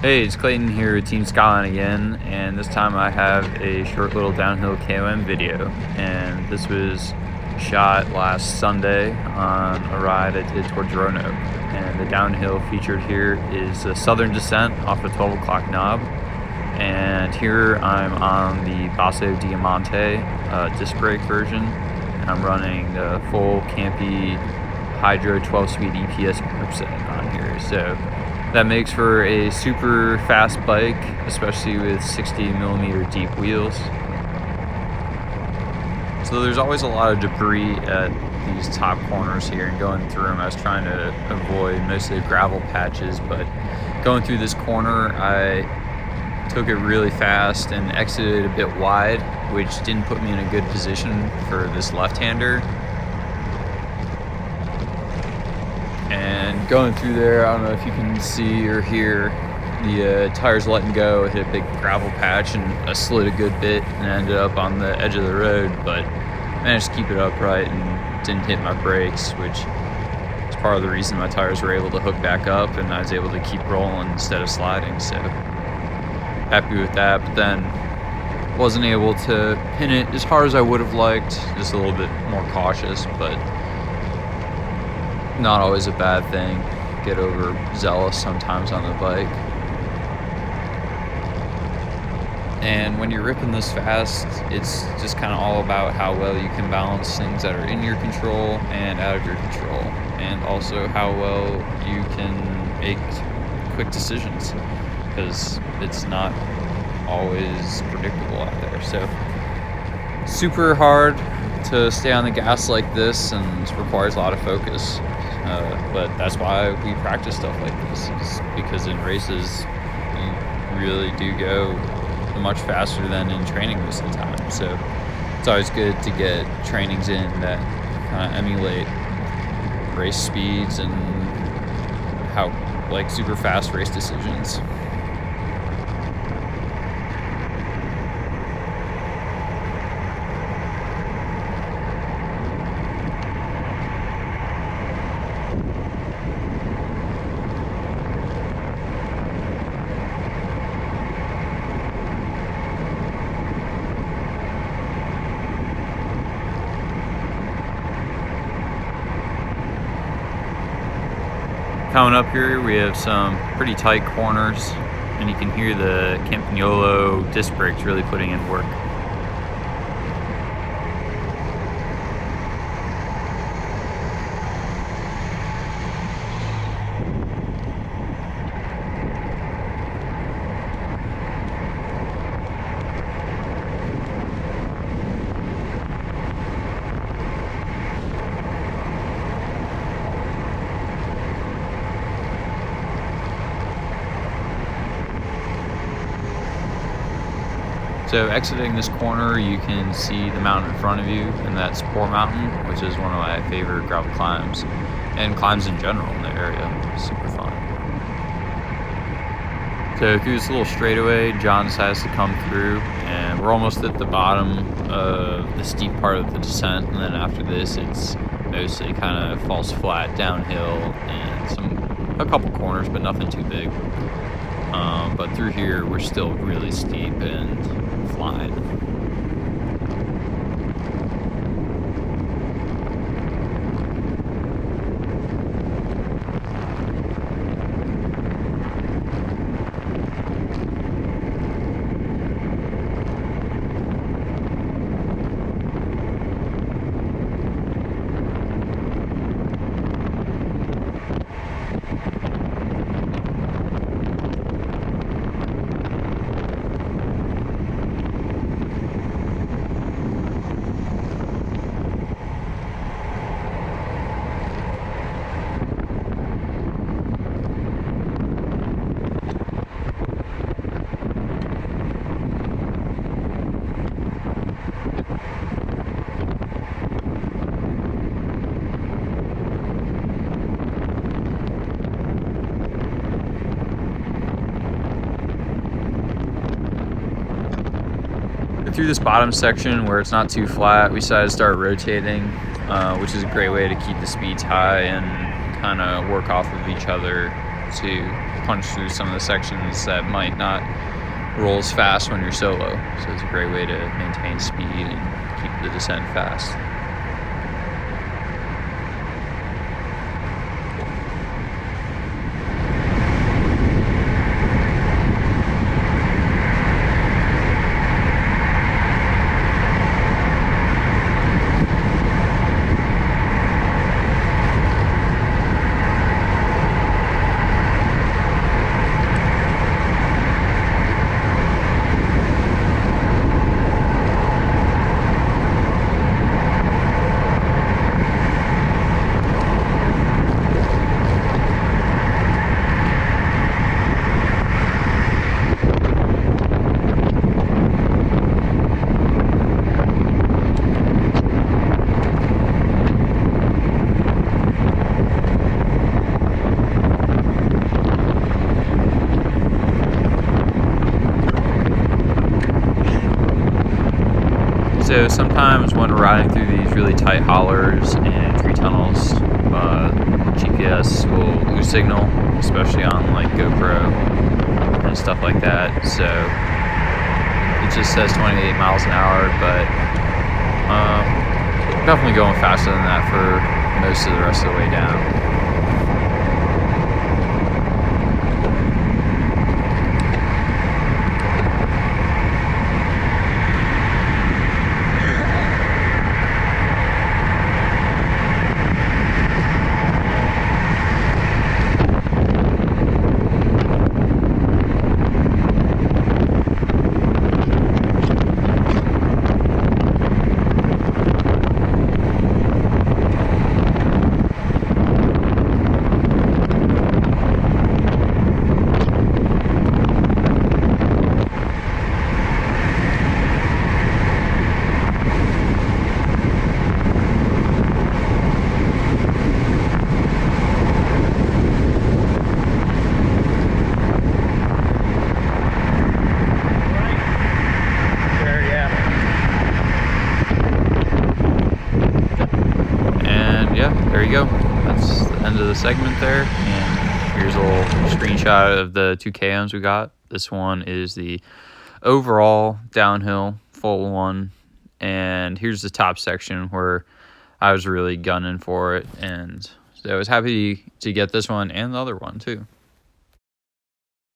Hey, it's Clayton here with Team Skyline again, and this time I have a short little downhill KOM video, and this was shot last Sunday on a ride I did towards Roanoke. And the downhill featured here is a southern descent off a 12 o'clock knob, and here I'm on the Basso Diamante disc brake version, and I'm running the full Campy Hydro 12-speed EPS grip set on here. So that makes for a super fast bike, especially with 60mm deep wheels. So there's always a lot of debris at these top corners here, and going through them I was trying to avoid mostly gravel patches, but going through this corner I took it really fast and exited a bit wide, which didn't put me in a good position for this left-hander. And going through there, I don't know if you can see or hear the tires letting go. It hit a big gravel patch and I slid a good bit and ended up on the edge of the road, but managed to keep it upright and didn't hit my brakes, which is part of the reason my tires were able to hook back up and I was able to keep rolling instead of sliding. So happy with that, but then wasn't able to pin it as hard as I would have liked, just a little bit more cautious, but not always a bad thing. Get overzealous sometimes on the bike. And when you're ripping this fast, it's just kind of all about how well you can balance things that are in your control and out of your control, and also how well you can make quick decisions, because it's not always predictable out there. So super hard to stay on the gas like this, and it requires a lot of focus. But that's why we practice stuff like this, is because in races you really do go much faster than in training most of the time. So it's always good to get trainings in that kind of emulate race speeds and how, like, super fast race decisions. Coming up here, we have some pretty tight corners, and you can hear the Campagnolo disc brakes really putting in work. So exiting this corner, you can see the mountain in front of you, and that's Poor Mountain, which is one of my favorite gravel climbs, and climbs in general in the area. Super fun. So through this little straightaway, John decides to come through, and we're almost at the bottom of the steep part of the descent, and then after this it's mostly kind of falls flat downhill and a couple corners, but nothing too big. But through here we're still really steep and flying. Through this bottom section where it's not too flat, we decided to start rotating, which is a great way to keep the speeds high and kind of work off of each other to punch through some of the sections that might not roll as fast when you're solo. So it's a great way to maintain speed and keep the descent fast. So sometimes when we're riding through these really tight hollers and tree tunnels, GPS will lose signal, especially on like GoPro and stuff like that. So it just says 28 miles an hour, but definitely going faster than that for most of the rest of the way down. There you go. That's the end of the segment there. And here's a little screenshot of the 2 KOMs we got. This one is the overall downhill full one. And here's the top section where I was really gunning for it. And so I was happy to get this one and the other one too.